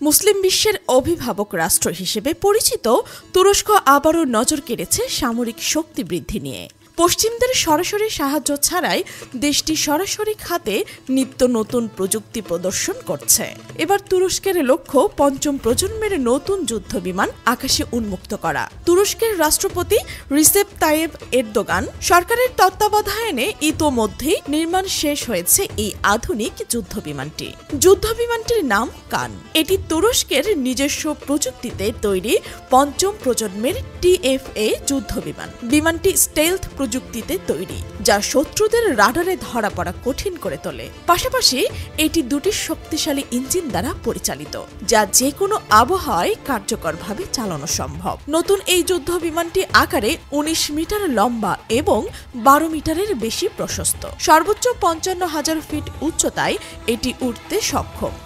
মুসলিম বিশ্বের অভিভাবক রাষ্ট্র হিসেবে পরিচিত তুরস্ক আবারও নজর কেড়েছে সামরিক শক্তি বৃদ্ধি নিয়ে। পশ্চিমদের সরাসরি সাহায্য ছাড়াই দেশটি সরাসরি খাতে নিত্য নতুন প্রযুক্তি প্রদর্শন করছে। এবার তুরস্কের লক্ষ্য পঞ্চম প্রজন্মের নতুন যুদ্ধবিমান আকাশে উন্মুক্ত করা। তুরস্কের রাষ্ট্রপতি রিসেপ তাইয়েব এরদোগান সরকারের তত্ত্বাবধানে ইতোমধ্যেই নির্মাণ শেষ হয়েছে এই আধুনিক যুদ্ধবিমানটি। যুদ্ধবিমানটির নাম কান। এটি তুরস্কের নিজস্ব প্রযুক্তিতে তৈরি পঞ্চম প্রজন্মের TFA যুদ্ধবিমান। বিমানটি স্টেলথ প্রযুক্তিতে তৈরি, যা শত্রুদের রাডারে ধরা পড়া কঠিন করে তোলে। পাশাপাশি এটি দুটি শক্তিশালী ইঞ্জিন দ্বারা পরিচালিত, যা যে কোনো আবহাওয়ায় কার্যকরভাবে চালানো সম্ভব। নতুন এই যুদ্ধ বিমানটি আকারে 19 মিটার লম্বা এবং 12 মিটারের বেশি প্রশস্ত। সর্বোচ্চ 55,000 ফিট উচ্চতায় এটি উঠতে সক্ষম।